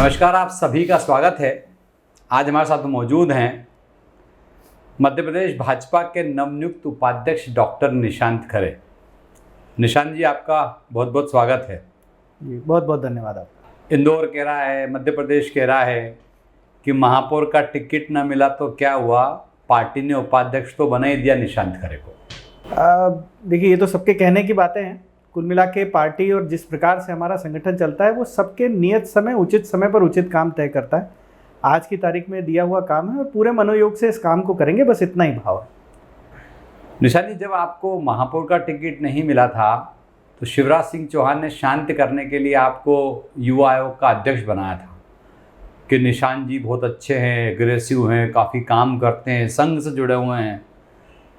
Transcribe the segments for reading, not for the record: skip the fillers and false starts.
नमस्कार, आप सभी का स्वागत है। आज हमारे साथ मौजूद हैं मध्य प्रदेश भाजपा के नवनियुक्त उपाध्यक्ष डॉक्टर निशांत खरे। निशांत जी, आपका बहुत बहुत स्वागत है। जी, बहुत बहुत धन्यवाद आपका। इंदौर कह रहा है, मध्य प्रदेश कह रहा है कि महापौर का टिकट न मिला तो क्या हुआ, पार्टी ने उपाध्यक्ष तो बना ही दिया निशांत खरे को। देखिए, ये तो सबके कहने की बातें हैं। कुल मिला के पार्टी और जिस प्रकार से हमारा संगठन चलता है वो सबके नियत समय उचित समय पर उचित काम तय करता है। आज की तारीख में दिया हुआ काम है और पूरे मनोयोग से इस काम को करेंगे, बस इतना ही भाव है। निशांत जी, जब आपको महापौर का टिकट नहीं मिला था तो शिवराज सिंह चौहान ने शांत करने के लिए आपको युवा आयोग का अध्यक्ष बनाया था कि निशांत जी बहुत अच्छे हैं, एग्रेसिव हैं, काफ़ी काम करते हैं, संघ से जुड़े हुए हैं,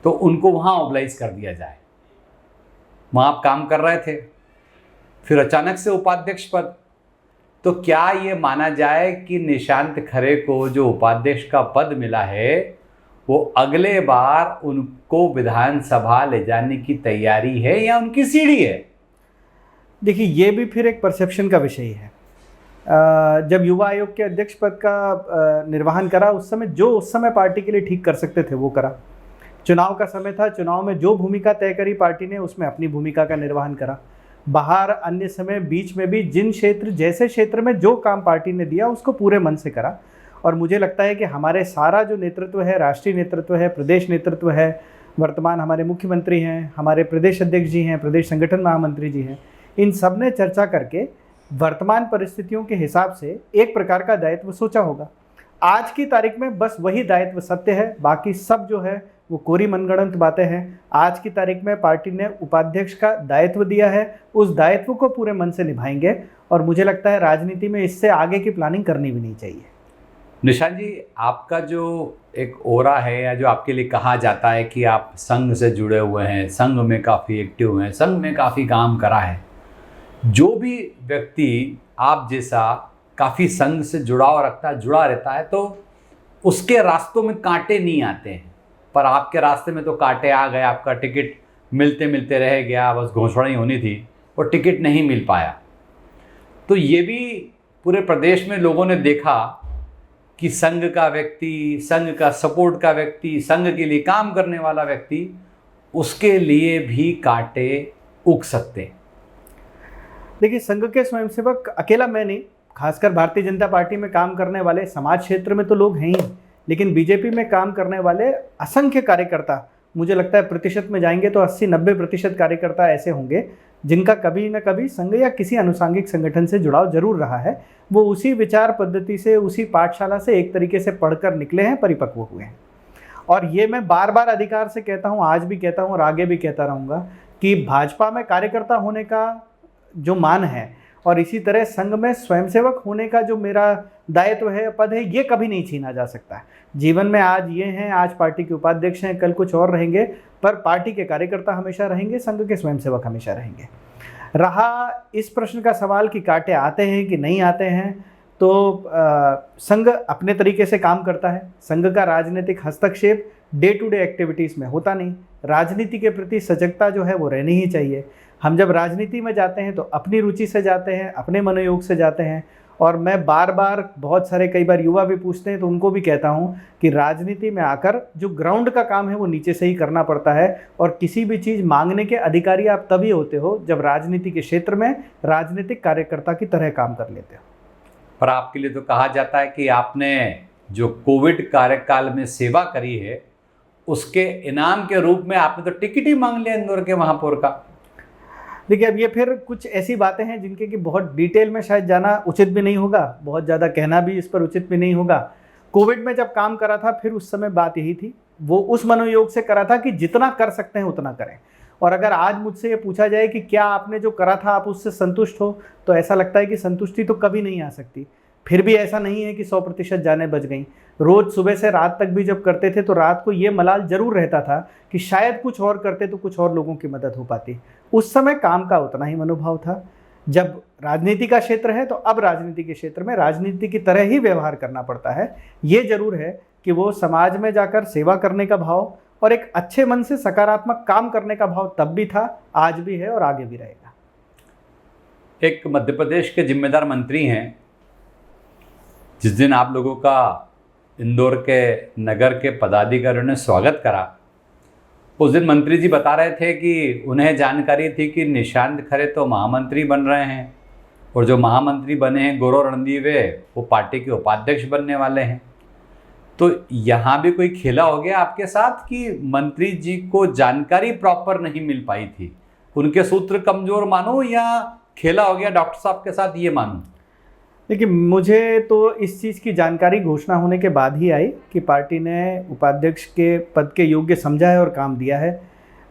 तो उनको वहाँ मोबिलाइज कर दिया जाए। वहाँ आप काम कर रहे थे, फिर अचानक से उपाध्यक्ष पद। तो क्या ये माना जाए कि निशांत खरे को जो उपाध्यक्ष का पद मिला है वो अगले बार उनको विधानसभा ले जाने की तैयारी है या उनकी सीढ़ी है? देखिए, ये भी फिर एक परसेप्शन का विषय है। जब युवा आयोग के अध्यक्ष पद का निर्वहन करा, उस समय पार्टी के लिए ठीक कर सकते थे वो करा। चुनाव का समय था, चुनाव में जो भूमिका तय करी पार्टी ने उसमें अपनी भूमिका का निर्वहन करा। बाहर अन्य समय बीच में भी जैसे क्षेत्र में जो काम पार्टी ने दिया उसको पूरे मन से करा। और मुझे लगता है कि हमारे सारा जो नेतृत्व है, राष्ट्रीय नेतृत्व है, प्रदेश नेतृत्व है, वर्तमान हमारे मुख्यमंत्री हैं, हमारे प्रदेश अध्यक्ष जी हैं, प्रदेश संगठन महामंत्री जी हैं, इन सब ने चर्चा करके वर्तमान परिस्थितियों के हिसाब से एक प्रकार का दायित्व सोचा होगा। आज की तारीख में बस वही दायित्व सत्य है, बाकी सब जो है वो कोरी मनगढ़ंत बातें हैं। आज की तारीख में पार्टी ने उपाध्यक्ष का दायित्व दिया है, उस दायित्व को पूरे मन से निभाएंगे और मुझे लगता है राजनीति में इससे आगे की प्लानिंग करनी भी नहीं चाहिए। निशांत जी, आपका जो एक ओरा है या जो आपके लिए कहा जाता है कि आप संघ से जुड़े हुए हैं, संघ में काफ़ी एक्टिव हैं, संघ में काफ़ी काम करा है, जो भी व्यक्ति आप जैसा काफ़ी संघ से जुड़ा रहता है तो उसके रास्तों में कांटे नहीं आते हैं, पर आपके रास्ते में तो कांटे आ गए। आपका टिकट मिलते मिलते रह गया, बस घोषणा ही होनी थी और टिकट नहीं मिल पाया। तो ये भी पूरे प्रदेश में लोगों ने देखा कि संघ का व्यक्ति, संघ का सपोर्ट का व्यक्ति, संघ के लिए काम करने वाला व्यक्ति, उसके लिए भी कांटे उग सकते हैं। देखिए, संघ के स्वयंसेवक अकेला मैं नहीं, खासकर भारतीय जनता पार्टी में काम करने वाले समाज क्षेत्र में तो लोग हैं ही, लेकिन बीजेपी में काम करने वाले असंख्य कार्यकर्ता, मुझे लगता है प्रतिशत में जाएंगे तो 80-90% कार्यकर्ता ऐसे होंगे जिनका कभी न कभी संघ या किसी अनुषंगिक संगठन से जुड़ाव जरूर रहा है। वो उसी विचार पद्धति से, उसी पाठशाला से एक तरीके से पढ़कर निकले हैं, परिपक्व हुए हैं। और ये मैं बार बार अधिकार से कहता हूँ, आज भी कहता हूँ और आगे भी कहता रहूँगा कि भाजपा में कार्यकर्ता होने का जो मान है और इसी तरह संघ में स्वयंसेवक होने का जो मेरा दायित्व है, पद है, ये कभी नहीं छीना जा सकता है। जीवन में आज ये हैं, आज पार्टी के उपाध्यक्ष हैं, कल कुछ और रहेंगे, पर पार्टी के कार्यकर्ता हमेशा रहेंगे, संघ के स्वयंसेवक हमेशा रहेंगे। रहा इस प्रश्न का सवाल कि कांटे आते हैं कि नहीं आते हैं, तो संघ अपने तरीके से काम करता है। संघ का राजनीतिक हस्तक्षेप डे टू डे एक्टिविटीज़ में होता नहीं। राजनीति के प्रति सजगता जो है वो रहनी ही चाहिए। हम जब राजनीति में जाते हैं तो अपनी रुचि से जाते हैं, अपने मनोयोग से जाते हैं। और मैं बार बार, बहुत सारे कई बार युवा भी पूछते हैं तो उनको भी कहता हूँ कि राजनीति में आकर जो ग्राउंड का काम है वो नीचे से ही करना पड़ता है। और किसी भी चीज़ मांगने के अधिकारी आप तभी होते हो जब राजनीति के क्षेत्र में राजनीतिक कार्यकर्ता की तरह काम कर लेते हो। पर आपके लिए तो कहा जाता है कि आपने जो कोविड कार्यकाल में सेवा करी है उसके इनाम के रूप में आपने तो टिकट ही मांग लिया इंदौर के महापौर का। देखिए, अब ये फिर कुछ ऐसी बातें हैं जिनके कि बहुत डिटेल में शायद जाना उचित भी नहीं होगा, बहुत ज़्यादा कहना भी इस पर उचित भी नहीं होगा। कोविड में जब काम करा था फिर उस समय बात यही थी, वो उस मनोयोग से करा था कि जितना कर सकते हैं उतना करें। और अगर आज मुझसे ये पूछा जाए कि क्या आपने जो करा था आप उससे संतुष्ट हो, तो ऐसा लगता है कि संतुष्टि तो कभी नहीं आ सकती। फिर भी ऐसा नहीं है कि 100% जानें बच गई। रोज़ सुबह से रात तक भी जब करते थे तो रात को ये मलाल जरूर रहता था कि शायद कुछ और करते तो कुछ और लोगों की मदद हो पाती। उस समय काम का उतना ही मनोभाव था। जब राजनीति का क्षेत्र है तो अब राजनीति के क्षेत्र में राजनीति की तरह ही व्यवहार करना पड़ता है। ये जरूर है कि वो समाज में जाकर सेवा करने का भाव और एक अच्छे मन से सकारात्मक काम करने का भाव तब भी था, आज भी है और आगे भी रहेगा। एक मध्य प्रदेश के जिम्मेदार मंत्री हैं जिस दिन आप लोगों का इंदौर के नगर के पदाधिकारियों ने स्वागत करा, उस दिन मंत्री जी बता रहे थे कि उन्हें जानकारी थी कि निशांत खरे तो महामंत्री बन रहे हैं और जो महामंत्री बने हैं गौरव रणदीवे, वो पार्टी के उपाध्यक्ष बनने वाले हैं। तो यहाँ भी कोई खेला हो गया आपके साथ कि मंत्री जी को जानकारी प्रॉपर नहीं मिल पाई थी, उनके सूत्र कमजोर मानो या खेला हो गया डॉक्टर साहब के साथ ये मानो? देखिए, मुझे तो इस चीज़ की जानकारी घोषणा होने के बाद ही आई कि पार्टी ने उपाध्यक्ष के पद के योग्य समझा है और काम दिया है।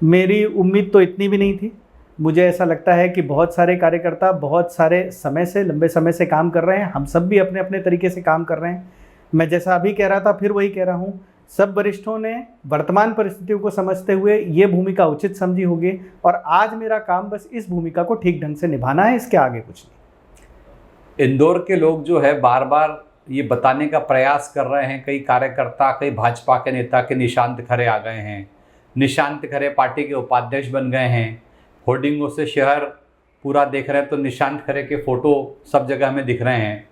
मेरी उम्मीद तो इतनी भी नहीं थी। मुझे ऐसा लगता है कि बहुत सारे कार्यकर्ता बहुत सारे समय से, लंबे समय से काम कर रहे हैं। हम सब भी अपने अपने तरीके से काम कर रहे हैं। मैं जैसा अभी कह रहा था फिर वही कह रहा हूँ, सब वरिष्ठों ने वर्तमान परिस्थितियों को समझते हुए ये भूमिका उचित समझी होगी और आज मेरा काम बस इस भूमिका को ठीक ढंग से निभाना है, इसके आगे कुछ नहीं। इंदौर के लोग जो है बार बार ये बताने का प्रयास कर रहे हैं, कई कार्यकर्ता, कई भाजपा के नेता के निशांत खरे आ गए हैं, निशांत खरे पार्टी के उपाध्यक्ष बन गए हैं। होर्डिंगों से शहर पूरा देख रहे हैं तो निशांत खरे के फोटो सब जगह हमें दिख रहे हैं।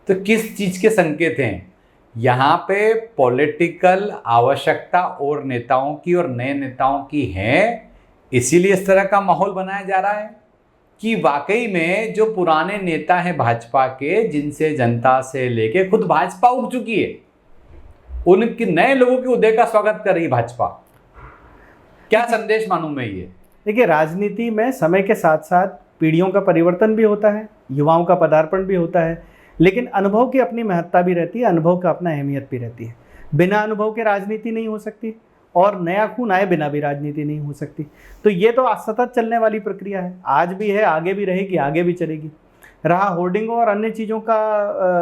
तो किस चीज़ के संकेत हैं? यहाँ पे पॉलिटिकल आवश्यकता और नेताओं की और नए नेताओं की है, इसीलिए इस तरह का माहौल बनाया जा रहा है कि वाकई में जो पुराने नेता हैं भाजपा के, जिनसे जनता से लेके खुद भाजपा उग चुकी है, उनके नए लोगों के उदय का स्वागत कर रही भाजपा। क्या संदेश मानूं मैं ये? देखिए, राजनीति में समय के साथ साथ पीढ़ियों का परिवर्तन भी होता है, युवाओं का पदार्पण भी होता है, लेकिन अनुभव की अपनी महत्ता भी रहती है, अनुभव का अपना अहमियत भी रहती है। बिना अनुभव के राजनीति नहीं हो सकती और नया खून आए बिना भी राजनीति नहीं हो सकती। तो ये तो सतत चलने वाली प्रक्रिया है, आज भी है, आगे भी रहेगी, आगे भी चलेगी। रहा होर्डिंगों और अन्य चीज़ों का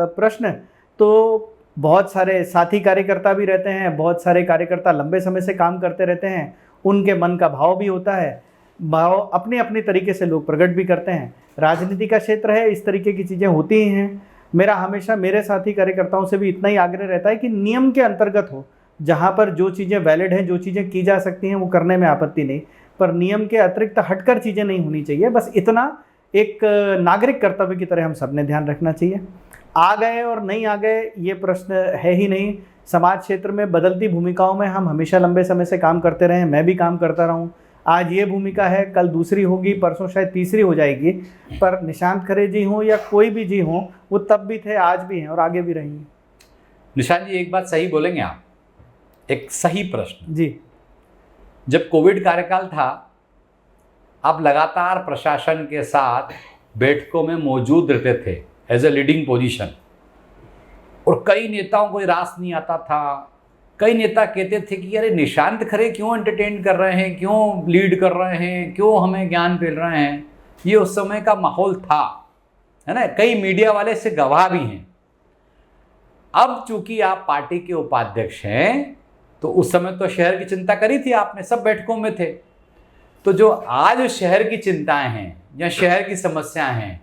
प्रश्न, तो बहुत सारे साथी कार्यकर्ता भी रहते हैं, बहुत सारे कार्यकर्ता लंबे समय से काम करते रहते हैं, उनके मन का भाव भी होता है, भाव अपने अपने तरीके से लोग प्रकट भी करते हैं। राजनीति का क्षेत्र है, इस तरीके की चीज़ें होती ही हैं। मेरा हमेशा मेरे साथी कार्यकर्ताओं से भी इतना ही आग्रह रहता है कि नियम के अंतर्गत हो, जहाँ पर जो चीज़ें वैलिड हैं, जो चीज़ें की जा सकती हैं, वो करने में आपत्ति नहीं, पर नियम के अतिरिक्त हटकर चीज़ें नहीं होनी चाहिए। बस इतना एक नागरिक कर्तव्य की तरह हम सब ने ध्यान रखना चाहिए। आ गए और नहीं आ गए ये प्रश्न है ही नहीं। समाज क्षेत्र में बदलती भूमिकाओं में हम हमेशा लंबे समय से काम करते रहे हैं, मैं भी काम करता रहा हूँ। आज ये भूमिका है, कल दूसरी होगी, परसों शायद तीसरी हो जाएगी, पर निशांत खरे जी हों या कोई भी जी हों, वो तब भी थे, आज भी हैं और आगे भी रहेंगे। निशांत जी, एक बात सही बोलेंगे आप? एक सही प्रश्न जी। जब कोविड कार्यकाल था, आप लगातार प्रशासन के साथ बैठकों में मौजूद रहते थे एज ए लीडिंग पोजीशन, और कई नेताओं को रास नहीं आता था। कई नेता कहते थे कि अरे निशांत खरे क्यों एंटरटेन कर रहे हैं, क्यों लीड कर रहे हैं, क्यों हमें ज्ञान पेल रहे हैं। ये उस समय का माहौल था, है ना। कई मीडिया वाले इससे गवाह भी हैं। अब चूंकि आप पार्टी के उपाध्यक्ष हैं, तो उस समय तो शहर की चिंता करी थी आपने, सब बैठकों में थे। तो जो आज शहर की चिंताएं हैं या शहर की समस्याएं हैं,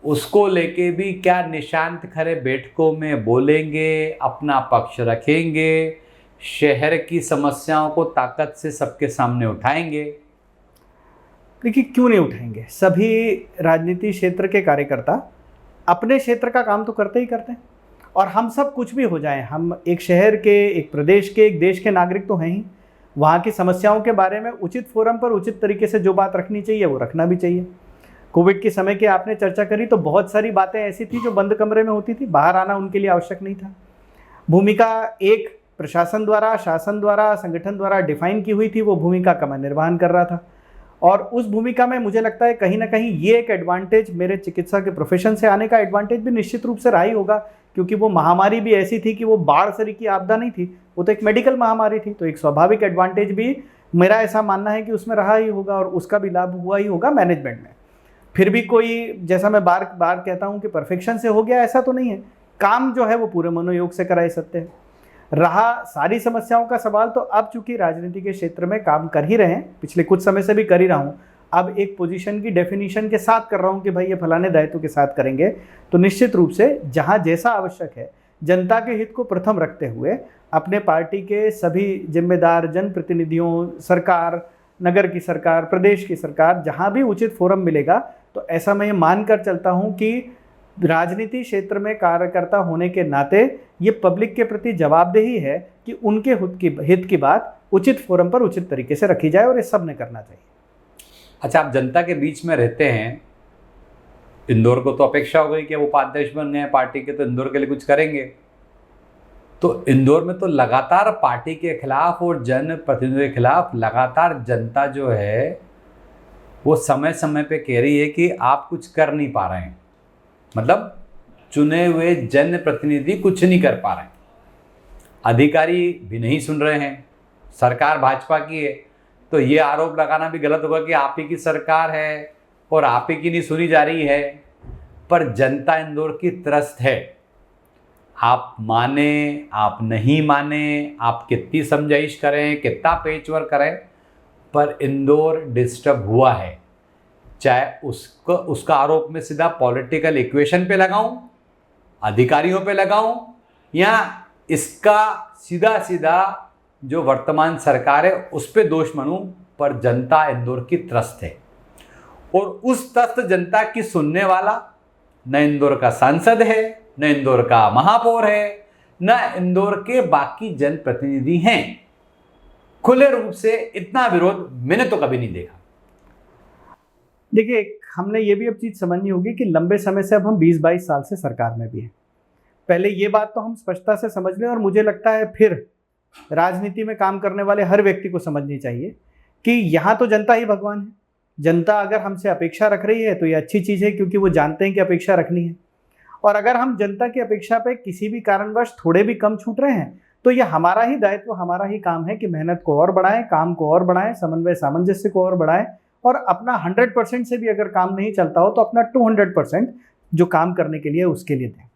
उसको लेके भी क्या निशांत खरे बैठकों में बोलेंगे, अपना पक्ष रखेंगे, शहर की समस्याओं को ताकत से सबके सामने उठाएंगे? देखिए, क्यों नहीं उठाएंगे। सभी राजनीति क्षेत्र के कार्यकर्ता अपने क्षेत्र का काम तो करते ही करते हैं, और हम सब कुछ भी हो जाएं, हम एक शहर के, एक प्रदेश के, एक देश के नागरिक तो हैं ही। वहाँ की समस्याओं के बारे में उचित फोरम पर उचित तरीके से जो बात रखनी चाहिए वो रखना भी चाहिए। कोविड के समय की आपने चर्चा करी, तो बहुत सारी बातें ऐसी थी जो बंद कमरे में होती थी, बाहर आना उनके लिए आवश्यक नहीं था। भूमिका एक प्रशासन द्वारा, शासन द्वारा, संगठन द्वारा डिफाइन की हुई थी, वो भूमिका का मैं निर्वहन कर रहा था। और उस भूमिका में मुझे लगता है कहीं ना कहीं ये एक एडवांटेज, मेरे चिकित्सा के प्रोफेशन से आने का एडवांटेज भी निश्चित रूप से रहा ही होगा, क्योंकि वो महामारी भी ऐसी थी कि वो बाढ़ सरी की आपदा नहीं थी, वो तो एक मेडिकल महामारी थी। तो एक स्वाभाविक एडवांटेज भी मेरा ऐसा मानना है कि उसमें रहा ही होगा और उसका भी लाभ हुआ ही होगा मैनेजमेंट में। फिर भी कोई, जैसा मैं बार बार कहता हूँ कि परफेक्शन से हो गया, ऐसा तो नहीं है। काम जो है वो पूरे मनोयोग से कराए सकते हैं। रहा सारी समस्याओं का सवाल, तो अब चूंकि राजनीति के क्षेत्र में काम कर ही रहे हैं, पिछले कुछ समय से भी कर ही रहा हूँ, अब एक पोजीशन की डेफिनेशन के साथ कर रहा हूँ कि भाई ये फलाने दायित्व के साथ करेंगे, तो निश्चित रूप से जहाँ जैसा आवश्यक है, जनता के हित को प्रथम रखते हुए अपने पार्टी के सभी जिम्मेदार जनप्रतिनिधियों, सरकार, नगर की सरकार, प्रदेश की सरकार, जहाँ भी उचित फोरम मिलेगा, तो ऐसा मैं ये मानकर चलता हूँ कि राजनीति क्षेत्र में कार्यकर्ता होने के नाते ये पब्लिक के प्रति जवाबदेही है कि उनके हित की बात उचित फोरम पर उचित तरीके से रखी जाए, और ये सब ने करना चाहिए। अच्छा, आप जनता के बीच में रहते हैं, इंदौर को तो अपेक्षा हो गई कि वो उपाध्यक्ष बन गए पार्टी के, तो इंदौर के लिए कुछ करेंगे। तो इंदौर में तो लगातार पार्टी के खिलाफ और जनप्रतिनिधियों के खिलाफ लगातार जनता जो है वो समय समय पे कह रही है कि आप कुछ कर नहीं पा रहे हैं, मतलब चुने हुए जनप्रतिनिधि कुछ नहीं कर पा रहे हैं, अधिकारी भी नहीं सुन रहे हैं, सरकार भाजपा की है। तो ये आरोप लगाना भी गलत होगा कि आप ही की सरकार है और आप ही की नहीं सुनी जा रही है। पर जनता इंदौर की त्रस्त है, आप माने आप नहीं माने, आप कितनी समझाइश करें, कितना पेचवर्क करें, पर इंदौर डिस्टर्ब हुआ है। चाहे उसका आरोप में सीधा पॉलिटिकल इक्वेशन पे लगाऊं, अधिकारियों पे लगाऊं, या इसका सीधा सीधा जो वर्तमान सरकार है उस पे दोष मनूं, पर जनता इंदौर की त्रस्त है। और उस त्रस्त जनता की सुनने वाला न इंदौर का सांसद है, न इंदौर का महापौर है, न इंदौर के बाकी जनप्रतिनिधि हैं। खुले रूप से इतना विरोध मैंने तो कभी नहीं देखा। देखिए, हमने ये भी अब चीज़ समझनी होगी कि लंबे समय से अब हम 20-22 साल से सरकार में भी हैं। पहले ये बात तो हम स्पष्टता से समझ लें, और मुझे लगता है फिर राजनीति में काम करने वाले हर व्यक्ति को समझनी चाहिए कि यहाँ तो जनता ही भगवान है। जनता अगर हमसे अपेक्षा रख रही है तो ये अच्छी चीज़ है, क्योंकि वो जानते हैं कि अपेक्षा रखनी है। और अगर हम जनता की अपेक्षा पे किसी भी कारणवश थोड़े भी कम छूट रहे हैं तो ये हमारा ही दायित्व, हमारा ही काम है कि मेहनत को और बढ़ाएं, काम को और बढ़ाएं, समन्वय सामंजस्य को और बढ़ाएं, और अपना 100% से भी अगर काम नहीं चलता हो तो अपना 200% जो काम करने के लिए उसके लिए दें।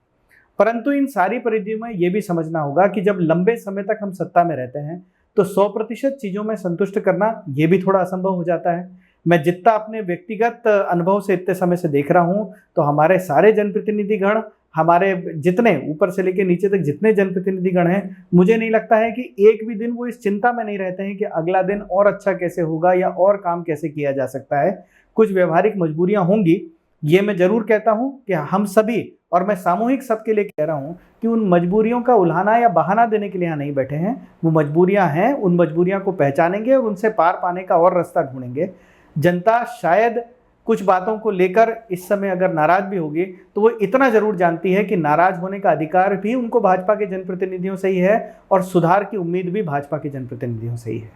परंतु इन सारी परिधियों में ये भी समझना होगा कि जब लंबे समय तक हम सत्ता में रहते हैं तो 100% चीज़ों में संतुष्ट करना ये भी थोड़ा असंभव हो जाता है। मैं जितना अपने व्यक्तिगत अनुभव से इतने समय से देख रहा हूँ तो हमारे सारे जनप्रतिनिधिगण, हमारे जितने ऊपर से लेकर नीचे तक जितने जनप्रतिनिधिगण हैं, मुझे नहीं लगता है कि एक भी दिन वो इस चिंता में नहीं रहते हैं कि अगला दिन और अच्छा कैसे होगा या और काम कैसे किया जा सकता है। कुछ व्यवहारिक मजबूरियां होंगी, ये मैं जरूर कहता हूं कि हम सभी, और मैं सामूहिक सबके लिए कह रहा हूं कि उन मजबूरियों का उल्हाना या बहाना देने के लिए यहाँ नहीं बैठे हैं। वो मजबूरियां हैं, उन मजबूरियां को पहचानेंगे और उनसे पार पाने का और रास्ता ढूंढेंगे। जनता शायद कुछ बातों को लेकर इस समय अगर नाराज भी होगी तो वो इतना जरूर जानती है कि नाराज होने का अधिकार भी उनको भाजपा के जनप्रतिनिधियों से ही है, और सुधार की उम्मीद भी भाजपा के जनप्रतिनिधियों से ही है।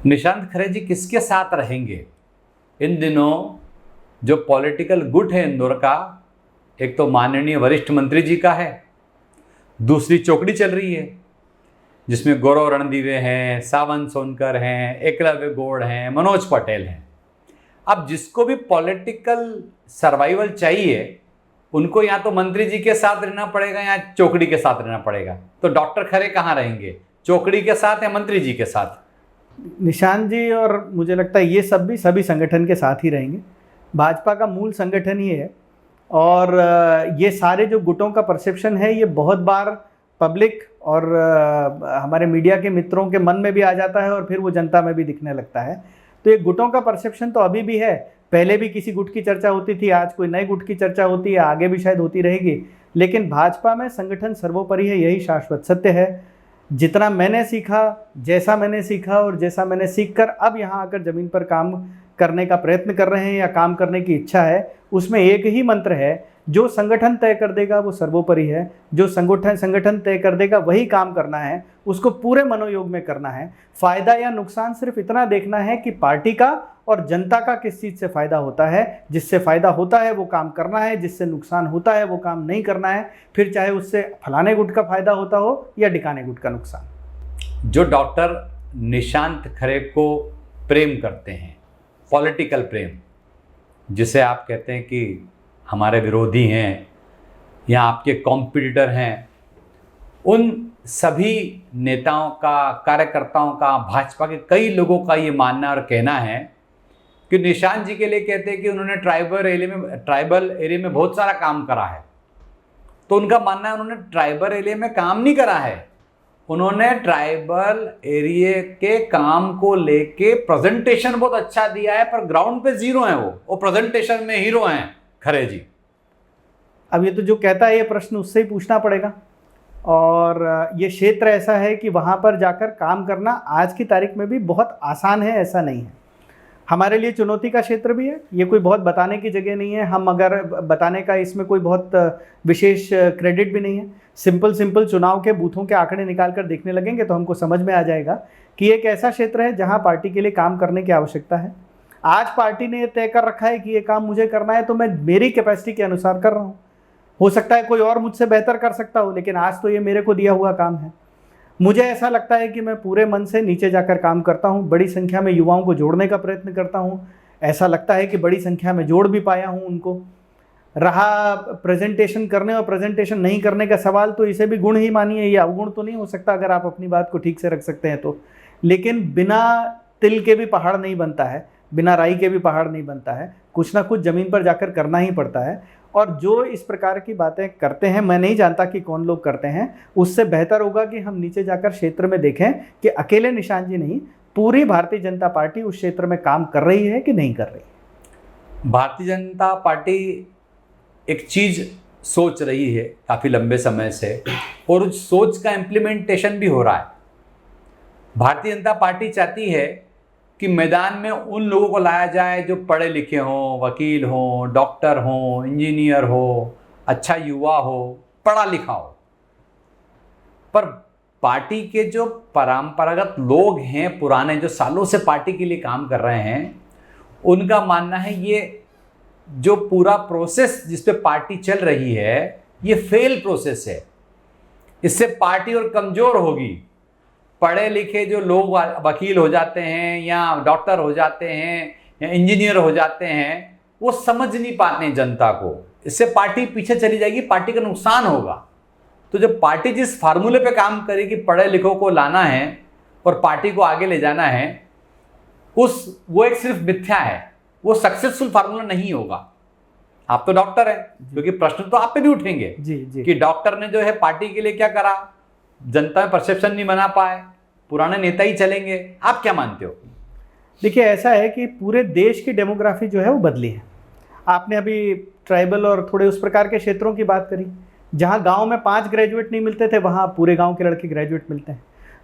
निशांत खरे जी किसके साथ रहेंगे इन दिनों? जो पॉलिटिकल गुट है इंदौर का, एक तो माननीय वरिष्ठ मंत्री जी का है, दूसरी चौकड़ी चल रही है जिसमें गौरव रणदीवे हैं, सावन सोनकर हैं, एकलव्य गौड़ हैं, मनोज पटेल हैं। अब जिसको भी पॉलिटिकल सर्वाइवल चाहिए उनको या तो मंत्री जी के साथ रहना पड़ेगा या चौकड़ी के साथ रहना पड़ेगा। तो डॉक्टर खरे कहाँ रहेंगे, चौकड़ी के साथ या मंत्री जी के साथ? निशांत जी, और मुझे लगता है ये सब भी सभी संगठन के साथ ही रहेंगे। भाजपा का मूल संगठन ही है, और ये सारे जो गुटों का परसेप्शन है ये बहुत बार पब्लिक और हमारे मीडिया के मित्रों के मन में भी आ जाता है और फिर वो जनता में भी दिखने लगता है। तो ये गुटों का परसेप्शन तो अभी भी है, पहले भी किसी गुट की चर्चा होती थी, आज कोई नए गुट की चर्चा होती है, आगे भी शायद होती रहेगी। लेकिन भाजपा में संगठन सर्वोपरि है, यही शाश्वत सत्य है। जितना मैंने सीखा, जैसा मैंने सीखा और जैसा मैंने सीखकर अब यहाँ आकर ज़मीन पर काम करने का प्रयत्न कर रहे हैं या काम करने की इच्छा है, उसमें एक ही मंत्र है, जो संगठन तय कर देगा वो सर्वोपरि है। जो संगठन तय कर देगा वही काम करना है, उसको पूरे मनोयोग में करना है। फायदा या नुकसान सिर्फ इतना देखना है कि पार्टी का और जनता का किस चीज़ से फायदा होता है। जिससे फायदा होता है वो काम करना है, जिससे नुकसान होता है वो काम नहीं करना है, फिर चाहे उससे फलाने गुट का फायदा होता हो या डिकाने गुट का नुकसान। जो डॉक्टर निशांत खरे को प्रेम करते हैं, पॉलिटिकल प्रेम, जिसे आप कहते हैं कि हमारे विरोधी हैं या आपके कॉम्पिटिटर हैं, उन सभी नेताओं का, कार्यकर्ताओं का, भाजपा के कई लोगों का ये मानना और कहना है कि निशांत जी के लिए कहते हैं कि उन्होंने ट्राइबल एरिया में बहुत सारा काम करा है। तो उनका मानना है उन्होंने ट्राइबल एरिया में काम नहीं करा है, उन्होंने ट्राइबल एरिया के काम को लेके प्रेजेंटेशन बहुत अच्छा दिया है, पर ग्राउंड पे जीरो हैं वो प्रेजेंटेशन में हीरो हैं खरे जी। अब ये तो जो कहता है ये प्रश्न उससे ही पूछना पड़ेगा। और ये क्षेत्र ऐसा है कि वहाँ पर जाकर काम करना आज की तारीख में भी बहुत आसान है, ऐसा नहीं है। हमारे लिए चुनौती का क्षेत्र भी है, ये कोई बहुत बताने की जगह नहीं है। हम अगर बताने का इसमें कोई बहुत विशेष क्रेडिट भी नहीं है। सिंपल चुनाव के बूथों के आंकड़े निकाल कर देखने लगेंगे तो हमको समझ में आ जाएगा कि एक ऐसा क्षेत्र है जहाँ पार्टी के लिए काम करने की आवश्यकता है। आज पार्टी ने तय कर रखा है कि ये काम मुझे करना है, तो मैं मेरी कैपेसिटी के अनुसार कर रहा हूँ। हो सकता है कोई और मुझसे बेहतर कर सकता हो, लेकिन आज तो ये मेरे को दिया हुआ काम है। मुझे ऐसा लगता है कि मैं पूरे मन से नीचे जाकर काम करता हूँ, बड़ी संख्या में युवाओं को जोड़ने का प्रयत्न करता हूँ। ऐसा लगता है कि बड़ी संख्या में जोड़ भी पाया हूँ उनको। रहा प्रेजेंटेशन करने और प्रेजेंटेशन नहीं करने का सवाल, तो इसे भी गुण ही मानिए, ये अवगुण तो नहीं हो सकता अगर आप अपनी बात को ठीक से रख सकते हैं तो। लेकिन बिना तिल के भी पहाड़ नहीं बनता है, बिना राई के भी पहाड़ नहीं बनता है, कुछ ना कुछ ज़मीन पर जाकर करना ही पड़ता है। और जो इस प्रकार की बातें करते हैं, मैं नहीं जानता कि कौन लोग करते हैं, उससे बेहतर होगा कि हम नीचे जाकर क्षेत्र में देखें कि अकेले निशांत जी नहीं, पूरी भारतीय जनता पार्टी उस क्षेत्र में काम कर रही है कि नहीं कर रही है। भारतीय जनता पार्टी एक चीज़ सोच रही है काफ़ी लंबे समय से, और उस सोच का इम्प्लीमेंटेशन भी हो रहा है। भारतीय जनता पार्टी चाहती है कि मैदान में उन लोगों को लाया जाए जो पढ़े लिखे हों, वकील हों, डॉक्टर हों, इंजीनियर हो, अच्छा युवा हो, पढ़ा लिखा हो। पर पार्टी के जो परंपरागत लोग हैं, पुराने जो सालों से पार्टी के लिए काम कर रहे हैं, उनका मानना है ये जो पूरा प्रोसेस जिस पे पार्टी चल रही है ये फेल प्रोसेस है। इससे पार्टी और कमज़ोर होगी। पढ़े लिखे जो लोग वकील हो जाते हैं या डॉक्टर हो जाते हैं या इंजीनियर हो जाते हैं, वो समझ नहीं पाते हैं जनता को। इससे पार्टी पीछे चली जाएगी, पार्टी का नुकसान होगा। तो जब पार्टी जिस फार्मूले पे काम करेगी, पढ़े लिखों को लाना है और पार्टी को आगे ले जाना है, वो एक सिर्फ मिथ्या है, वो सक्सेसफुल फार्मूला नहीं होगा। आप तो डॉक्टर हैं, क्योंकि प्रश्न तो आप पे भी उठेंगे जी। कि डॉक्टर ने जो है पार्टी के लिए क्या करा, जनता में परसेप्शन नहीं बना पाए, पुराने नेता ही चलेंगे। आप क्या मानते हो? देखिए, ऐसा है कि पूरे देश की डेमोग्राफी जो है वो बदली है। आपने अभी ट्राइबल और थोड़े उस प्रकार के क्षेत्रों की बात करी, जहाँ गांव में 5 ग्रेजुएट नहीं मिलते थे, वहाँ पूरे गांव के लड़के ग्रेजुएट मिलते हैं।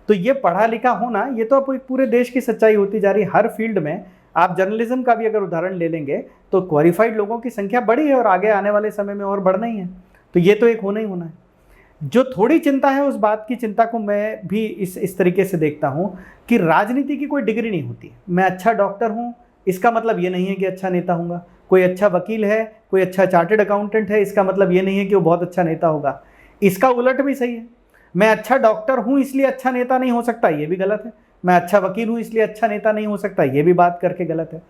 तो ये पढ़ा लिखा होना, ये तो अब पूरे देश की सच्चाई होती जा रही है। हर फील्ड में आप जर्नलिज्म का भी अगर उदाहरण ले लेंगे तो क्वालिफाइड लोगों की संख्या बढ़ी है और आगे आने वाले समय में और बढ़ना ही है। तो ये तो एक होना ही होना है। जो थोड़ी चिंता है, उस बात की चिंता को मैं भी इस तरीके से देखता हूँ कि राजनीति की कोई डिग्री नहीं होती है। मैं अच्छा डॉक्टर हूँ, इसका मतलब ये नहीं है कि अच्छा नेता होगा। कोई अच्छा वकील है, कोई अच्छा चार्टर्ड अकाउंटेंट है, इसका मतलब ये नहीं है कि वो बहुत अच्छा नेता होगा। इसका उलट भी सही है। मैं अच्छा डॉक्टर हूँ इसलिए अच्छा नेता नहीं हो सकता, ये भी गलत है। मैं अच्छा वकील हूँ इसलिए अच्छा नेता नहीं हो सकता, ये भी बात करके गलत है।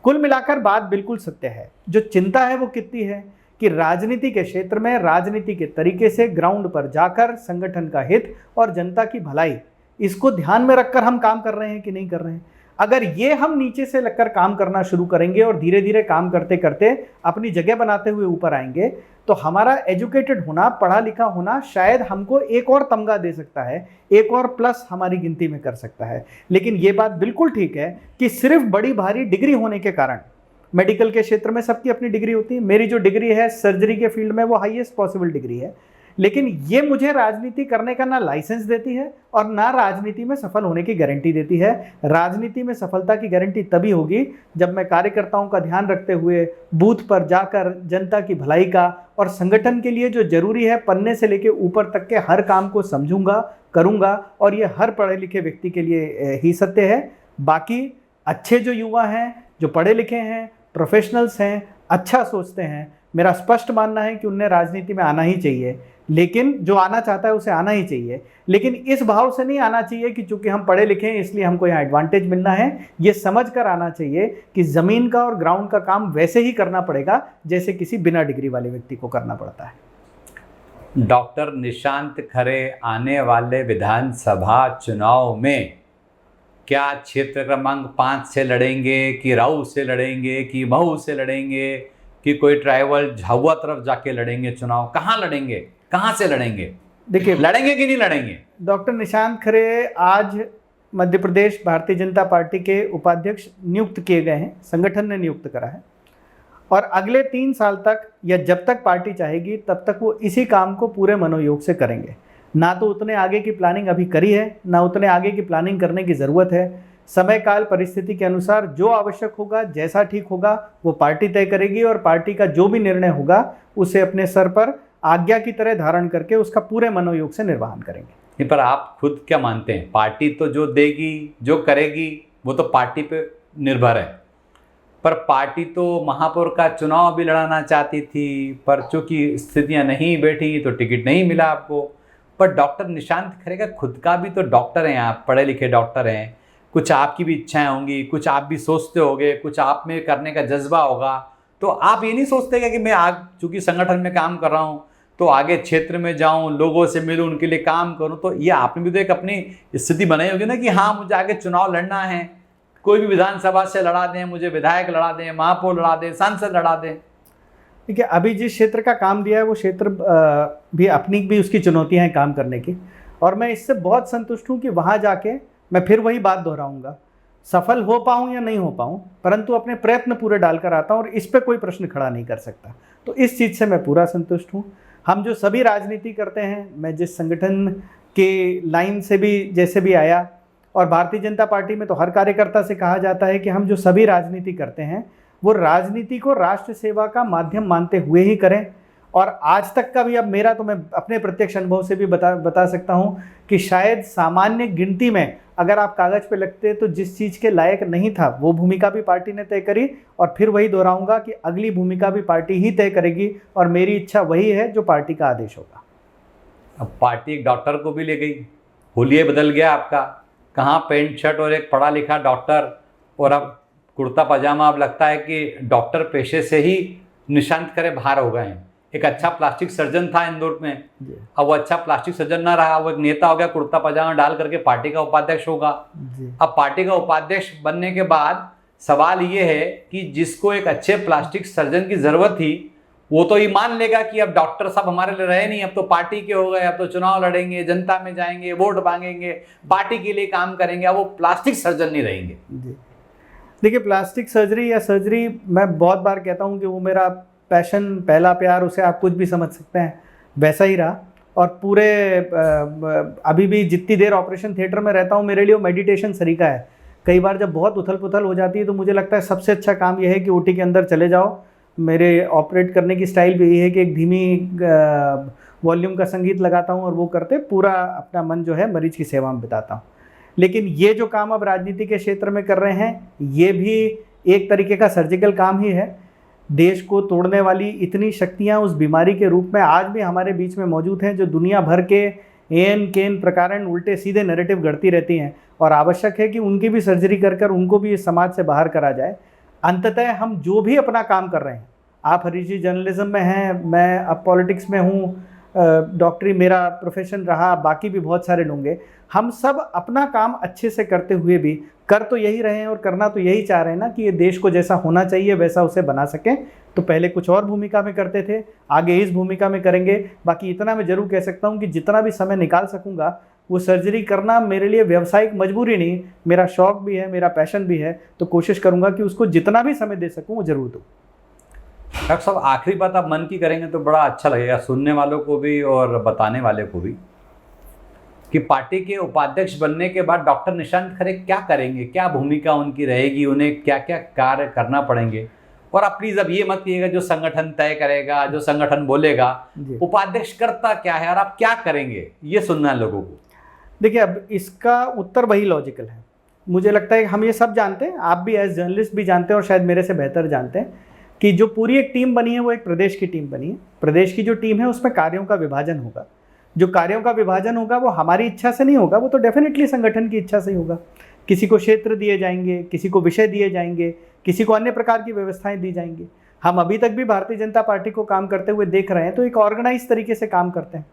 कुल मिलाकर बात बिल्कुल सत्य है। जो चिंता है वो कितनी है कि राजनीति के क्षेत्र में राजनीति के तरीके से ग्राउंड पर जाकर संगठन का हित और जनता की भलाई, इसको ध्यान में रखकर हम काम कर रहे हैं कि नहीं कर रहे हैं। अगर ये हम नीचे से लगकर काम करना शुरू करेंगे और धीरे धीरे काम करते करते अपनी जगह बनाते हुए ऊपर आएंगे, तो हमारा एजुकेटेड होना, पढ़ा लिखा होना शायद हमको एक और तमगा दे सकता है, एक और प्लस हमारी गिनती में कर सकता है। लेकिन ये बात बिल्कुल ठीक है कि सिर्फ बड़ी भारी डिग्री होने के कारण, मेडिकल के क्षेत्र में सबकी अपनी डिग्री होती है। मेरी जो डिग्री है सर्जरी के फील्ड में, वो हाईएस्ट पॉसिबल डिग्री है, लेकिन ये मुझे राजनीति करने का ना लाइसेंस देती है और ना राजनीति में सफल होने की गारंटी देती है। राजनीति में सफलता की गारंटी तभी होगी जब मैं कार्यकर्ताओं का ध्यान रखते हुए बूथ पर जाकर जनता की भलाई का और संगठन के लिए जो जरूरी है, पन्ने से लेकर ऊपर तक के हर काम को समझूंगा, करूंगा। और ये हर पढ़े लिखे व्यक्ति के लिए ही सत्य है। बाकी अच्छे जो युवा हैं, जो पढ़े लिखे हैं, प्रोफेशनल्स हैं, अच्छा सोचते हैं, मेरा स्पष्ट मानना है कि उन्हें राजनीति में आना ही चाहिए। लेकिन जो आना चाहता है उसे आना ही चाहिए, लेकिन इस भाव से नहीं आना चाहिए कि चूंकि हम पढ़े लिखे हैं इसलिए हमको यहाँ एडवांटेज मिलना है। ये समझ कर आना चाहिए कि ज़मीन का और ग्राउंड का काम वैसे ही करना पड़ेगा जैसे किसी बिना डिग्री वाले व्यक्ति को करना पड़ता है। डॉक्टर निशांत खरे आने वाले विधानसभा चुनाव में क्या क्षेत्र क्रमांक 5 से लड़ेंगे, कि राऊ से लड़ेंगे, कि महू से लड़ेंगे, कि कोई ट्राइबल झाबुआ तरफ जाके लड़ेंगे चुनाव? कहाँ लड़ेंगे, कहाँ से लड़ेंगे? देखिए, लड़ेंगे कि नहीं लड़ेंगे? डॉक्टर निशांत खरे आज मध्य प्रदेश भारतीय जनता पार्टी के उपाध्यक्ष नियुक्त किए गए हैं, संगठन ने नियुक्त करा है। और अगले 3 साल तक या जब तक पार्टी चाहेगी तब तक वो इसी काम को पूरे मनोयोग से करेंगे। ना तो उतने आगे की प्लानिंग अभी करी है, ना उतने आगे की प्लानिंग करने की ज़रूरत है। समय काल परिस्थिति के अनुसार जो आवश्यक होगा, जैसा ठीक होगा, वो पार्टी तय करेगी और पार्टी का जो भी निर्णय होगा उसे अपने सर पर आज्ञा की तरह धारण करके उसका पूरे मनोयोग से निर्वहन करेंगे। नहीं, पर आप खुद क्या मानते हैं? पार्टी तो जो देगी, जो करेगी, वो तो पार्टी पे निर्भर है। पर पार्टी तो महापौर का चुनाव भी लड़ाना चाहती थी, पर चूंकि स्थितियां नहीं बैठी तो टिकट नहीं मिला आपको। पर डॉक्टर निशांत खरे का खुद का भी तो डॉक्टर हैं, आप पढ़े लिखे डॉक्टर हैं, कुछ आपकी भी इच्छाएं होंगी, कुछ आप भी सोचते होंगे, कुछ आप में करने का जज्बा होगा। तो आप ये नहीं सोचते कि मैं आज चूंकि संगठन में काम कर रहा हूँ तो आगे क्षेत्र में जाऊं, लोगों से मिलूं, उनके लिए काम करूं? तो ये आपने भी तो एक अपनी स्थिति बनाई होगी ना कि हाँ, मुझे आगे चुनाव लड़ना है, कोई भी विधानसभा से लड़ा दें, मुझे विधायक लड़ा दें, महापौर लड़ा दें, सांसद लड़ा दें। देखिए, अभी जिस क्षेत्र का काम दिया है वो क्षेत्र भी अपनी भी उसकी चुनौतियां हैं काम करने की, और मैं इससे बहुत संतुष्ट हूँ कि वहाँ जाके मैं फिर वही बात दोहराऊंगा, सफल हो पाऊँ या नहीं हो पाऊँ, परंतु अपने प्रयत्न पूरे डालकर आता हूँ और इस पर कोई प्रश्न खड़ा नहीं कर सकता। तो इस चीज़ से मैं पूरा संतुष्ट हूँ। हम जो सभी राजनीति करते हैं, मैं जिस संगठन के लाइन से भी जैसे भी आया, और भारतीय जनता पार्टी में तो हर कार्यकर्ता से कहा जाता है कि हम जो सभी राजनीति करते हैं वो राजनीति को राष्ट्र सेवा का माध्यम मानते हुए ही करें। और आज तक का भी, अब मेरा तो मैं अपने प्रत्यक्ष अनुभव से भी बता सकता हूँ कि शायद सामान्य गिनती में अगर आप कागज़ पे लगते तो जिस चीज़ के लायक नहीं था वो भूमिका भी पार्टी ने तय करी, और फिर वही दोहराऊंगा कि अगली भूमिका भी पार्टी ही तय करेगी, और मेरी इच्छा वही है जो पार्टी का आदेश होगा। अब पार्टी एक डॉक्टर को भी ले गई, होलिये बदल गया आपका। कहाँ पैंट शर्ट और एक पढ़ा लिखा डॉक्टर, और अब कुर्ता पजामा। अब लगता है कि डॉक्टर पेशे से ही निशांत खरे बाहर हो गए हैं। एक अच्छा प्लास्टिक सर्जन था इंदौर में, अब वो अच्छा प्लास्टिक सर्जन ना रहा, वो एक नेता हो गया, कुर्ता पजामा डाल करके पार्टी का उपाध्यक्ष होगा। अब पार्टी का उपाध्यक्ष बनने के बाद सवाल ये है कि जिसको एक अच्छे प्लास्टिक सर्जन की जरूरत थी वो तो ये मान लेगा कि अब डॉक्टर साहब हमारे लिए रहे नहीं, अब तो पार्टी के हो गए, अब तो चुनाव लड़ेंगे, जनता में जाएंगे, वोट मांगेंगे, पार्टी के लिए काम करेंगे, अब वो प्लास्टिक सर्जन नहीं रहेंगे। देखिए, प्लास्टिक सर्जरी या सर्जरी, मैं बहुत बार कहता हूँ कि वो मेरा पैशन, पहला प्यार, उसे आप कुछ भी समझ सकते हैं, वैसा ही रहा। और पूरे अभी भी जितनी देर ऑपरेशन थिएटर में रहता हूँ मेरे लिए वो मेडिटेशन तरीका है। कई बार जब बहुत उथल पुथल हो जाती है तो मुझे लगता है सबसे अच्छा काम यह है कि ओटी के अंदर चले जाओ। मेरे ऑपरेट करने की स्टाइल भी यही है कि एक धीमी वॉल्यूम का संगीत लगाता हूँ और वो करते पूरा अपना मन जो है मरीज की सेवा में बिताता हूँ। लेकिन ये जो काम अब राजनीति के क्षेत्र में कर रहे हैं, ये भी एक तरीके का सर्जिकल काम ही है। देश को तोड़ने वाली इतनी शक्तियां उस बीमारी के रूप में आज भी हमारे बीच में मौजूद हैं, जो दुनिया भर के एन केन प्रकार उल्टे सीधे नैरेटिव गढ़ती रहती हैं, और आवश्यक है कि उनकी भी सर्जरी कर कर उनको भी इस समाज से बाहर करा जाए। अंततः हम जो भी अपना काम कर रहे हैं, आप हरीश जी जर्नलिज्म में हैं, मैं अब पॉलिटिक्स में हूँ, डॉक्टरी मेरा प्रोफेशन रहा, बाकी भी बहुत सारे लोग हैं, हम सब अपना काम अच्छे से करते हुए भी कर तो यही रहे हैं और करना तो यही चाह रहे हैं ना कि ये देश को जैसा होना चाहिए वैसा उसे बना सकें। तो पहले कुछ और भूमिका में करते थे, आगे इस भूमिका में करेंगे। बाकी इतना मैं ज़रूर कह सकता हूँ कि जितना भी समय निकाल सकूँगा वो सर्जरी करना मेरे लिए व्यावसायिक मजबूरी नहीं, मेरा शौक़ भी है, मेरा पैशन भी है। तो कोशिश करूँगा कि उसको जितना भी समय दे सकूँ वो ज़रूर दूँ। डॉक्टर साहब, आखिरी बात आप मन की करेंगे तो बड़ा अच्छा लगेगा सुनने वालों को भी और बताने वाले को भी, कि पार्टी के उपाध्यक्ष बनने के बाद डॉक्टर निशांत खरे क्या करेंगे, क्या भूमिका उनकी रहेगी, उन्हें क्या क्या कार्य करना पड़ेंगे। और आप प्लीज़ अब ये मत कहिएगा जो संगठन तय करेगा, जो संगठन बोलेगा, उपाध्यक्ष करता क्या है और आप क्या करेंगे, ये सुनना है लोगों को। देखिए, अब इसका उत्तर वही लॉजिकल है। मुझे लगता है हम ये सब जानते हैं, आप भी एज जर्नलिस्ट भी जानते हैं और शायद मेरे से बेहतर जानते हैं कि जो पूरी एक टीम बनी है वो एक प्रदेश की टीम बनी है। प्रदेश की जो टीम है उसमें कार्यों का विभाजन होगा। जो कार्यों का विभाजन होगा वो हमारी इच्छा से नहीं होगा, वो तो डेफिनेटली संगठन की इच्छा से ही होगा। किसी को क्षेत्र दिए जाएंगे, किसी को विषय दिए जाएंगे, किसी को अन्य प्रकार की व्यवस्थाएं दी जाएंगी। हम अभी तक भी भारतीय जनता पार्टी को काम करते हुए देख रहे हैं, तो एक ऑर्गेनाइज तरीके से काम करते हैं।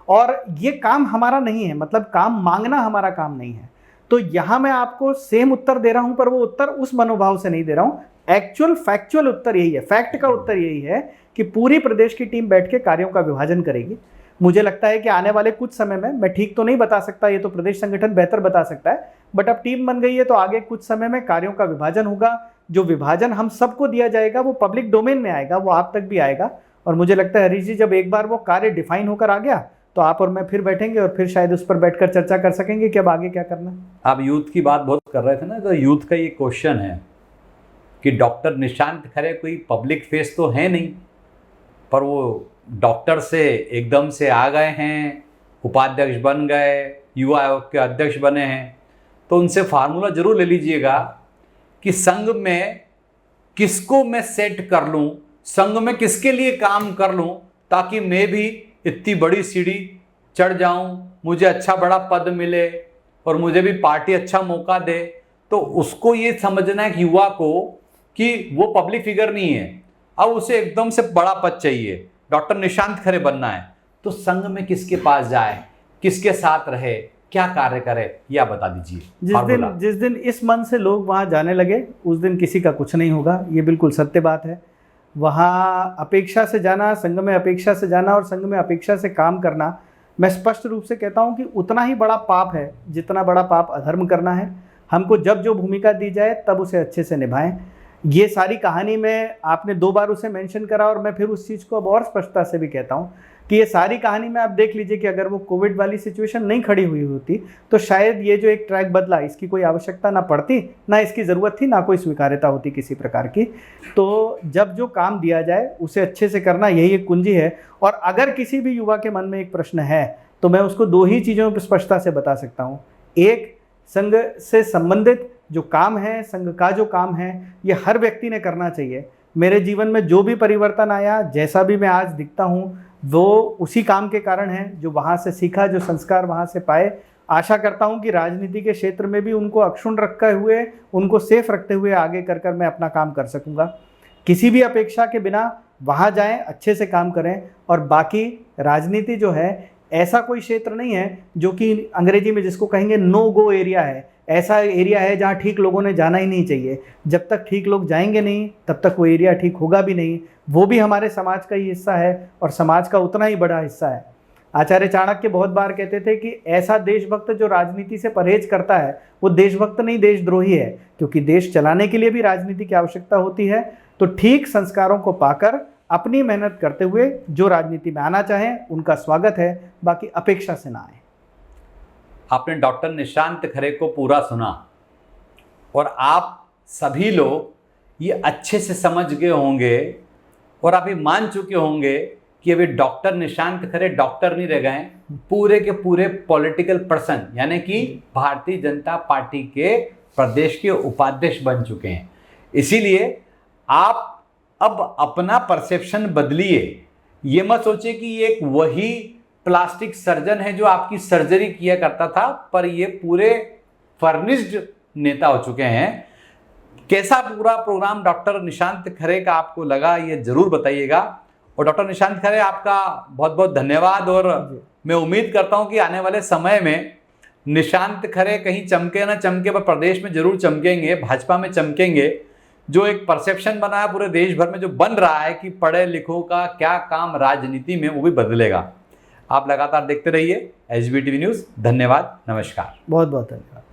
और ये काम हमारा नहीं है, मतलब काम मांगना हमारा काम नहीं है। तो यहाँ मैं आपको सेम उत्तर दे रहा हूँ, पर वो उत्तर उस मनोभाव से नहीं दे रहा हूँ। एक्चुअल फैक्चुअल उत्तर यही है, फैक्ट का उत्तर यही है कि पूरी प्रदेश की टीम बैठ के कार्यों का विभाजन करेगी। मुझे लगता है कि आने वाले कुछ समय में, मैं ठीक तो नहीं बता सकता, ये तो प्रदेश संगठन बेहतर बता सकता है, बट अब टीम बन गई है तो आगे कुछ समय में कार्यों का विभाजन होगा, जो विभाजन हम सबको दिया जाएगा वो पब्लिक डोमेन में आएगा, वो आप तक भी आएगा। और मुझे लगता है हरीश जी, जब एक बार वो कार्य डिफाइन होकर आ गया तो आप और मैं फिर बैठेंगे और फिर शायद उस पर बैठकर चर्चा कर सकेंगे कि अब आगे क्या करना है। आप यूथ की बात बहुत कर रहे थे ना, तो यूथ का ये क्वेश्चन है कि डॉक्टर निशांत खरे कोई पब्लिक फेस तो है नहीं, पर वो डॉक्टर से एकदम से आ गए हैं, उपाध्यक्ष बन गए, युवा आयोग के अध्यक्ष बने हैं, तो उनसे फार्मूला जरूर ले लीजिएगा कि संघ में किसको मैं सेट कर लूं, संघ में किसके लिए काम कर लूं ताकि मैं भी इतनी बड़ी सीढ़ी चढ़ जाऊं, मुझे अच्छा बड़ा पद मिले और मुझे भी पार्टी अच्छा मौका दे। तो उसको ये समझना है कि युवा को कि वो पब्लिक फिगर नहीं है, अब उसे एकदम से बड़ा पद चाहिए, डॉक्टर निशांत खरे बनना है, तो संघ में किसके पास जाए, किसके साथ रहे, क्या कार्य करे, यह बता दीजिए। जिस दिन इस मन से लोग वहां जाने लगे उस दिन किसी का कुछ नहीं होगा, ये बिल्कुल सत्य बात है। वहाँ अपेक्षा से जाना, संघ में अपेक्षा से जाना और संघ में अपेक्षा से काम करना, मैं स्पष्ट रूप से कहता हूँ कि उतना ही बड़ा पाप है जितना बड़ा पाप अधर्म करना है। हमको जब जो भूमिका दी जाए तब उसे अच्छे से निभाएं। ये सारी कहानी में आपने 2 बार उसे मेंशन करा और मैं फिर उस चीज़ को अब और स्पष्टता से भी कहता हूँ कि ये सारी कहानी में आप देख लीजिए कि अगर वो कोविड वाली सिचुएशन नहीं खड़ी हुई होती तो शायद ये जो एक ट्रैक बदला, इसकी कोई आवश्यकता ना पड़ती, ना इसकी ज़रूरत थी, ना कोई स्वीकार्यता होती किसी प्रकार की। तो जब जो काम दिया जाए उसे अच्छे से करना, यही एक कुंजी है। और अगर किसी भी युवा के मन में एक प्रश्न है तो मैं उसको 2 ही चीज़ों पर स्पष्टता से बता सकता हूँ। एक, संघ से संबंधित जो काम है, संघ का जो काम है, ये हर व्यक्ति ने करना चाहिए। मेरे जीवन में जो भी परिवर्तन आया, जैसा भी मैं आज दिखता हूँ, वो उसी काम के कारण है, जो वहाँ से सीखा, जो संस्कार वहाँ से पाए। आशा करता हूँ कि राजनीति के क्षेत्र में भी उनको अक्षुण्ण रखे हुए, उनको सेफ रखते हुए आगे कर मैं अपना काम कर सकूँगा। किसी भी अपेक्षा के बिना वहाँ जाएं, अच्छे से काम करें। और बाकी राजनीति जो है, ऐसा कोई क्षेत्र नहीं है जो कि अंग्रेजी में जिसको कहेंगे नो गो एरिया है, ऐसा एरिया है जहाँ ठीक लोगों ने जाना ही नहीं चाहिए। जब तक ठीक लोग जाएंगे नहीं तब तक वो एरिया ठीक होगा भी नहीं। वो भी हमारे समाज का ही हिस्सा है और समाज का उतना ही बड़ा हिस्सा है। आचार्य चाणक्य बहुत बार कहते थे कि ऐसा देशभक्त जो राजनीति से परहेज करता है वो देशभक्त नहीं, देशद्रोही है, क्योंकि देश चलाने के लिए भी राजनीति की आवश्यकता होती है। तो ठीक संस्कारों को पाकर अपनी मेहनत करते हुए जो राजनीति में आना चाहें उनका स्वागत है, बाकी अपेक्षा से ना आए। आपने डॉक्टर निशांत खरे को पूरा सुना और आप सभी लोग ये अच्छे से समझ गए होंगे और आप ये मान चुके होंगे कि अभी डॉक्टर निशांत खरे डॉक्टर नहीं रह गए, पूरे के पूरे पॉलिटिकल पर्सन, यानी कि भारतीय जनता पार्टी के प्रदेश के उपाध्यक्ष बन चुके हैं। इसीलिए आप अब अपना परसेप्शन बदलिए। ये मत सोचिए कि ये एक वही प्लास्टिक सर्जन है जो आपकी सर्जरी किया करता था, पर ये पूरे फर्निश्ड नेता हो चुके हैं। कैसा पूरा प्रोग्राम डॉक्टर निशांत खरे का आपको लगा, ये जरूर बताइएगा। और डॉक्टर निशांत खरे, आपका बहुत बहुत धन्यवाद। और मैं उम्मीद करता हूं कि आने वाले समय में निशांत खरे कहीं चमके ना चमके, पर प्रदेश में जरूर चमकेंगे, भाजपा में चमकेंगे। जो एक परसेप्शन बना है पूरे देश भर में, जो बन रहा है कि पढ़े लिखों का क्या काम राजनीति में, वो भी बदलेगा। आप लगातार देखते रहिए HBTV न्यूज़। धन्यवाद, नमस्कार। बहुत बहुत धन्यवाद।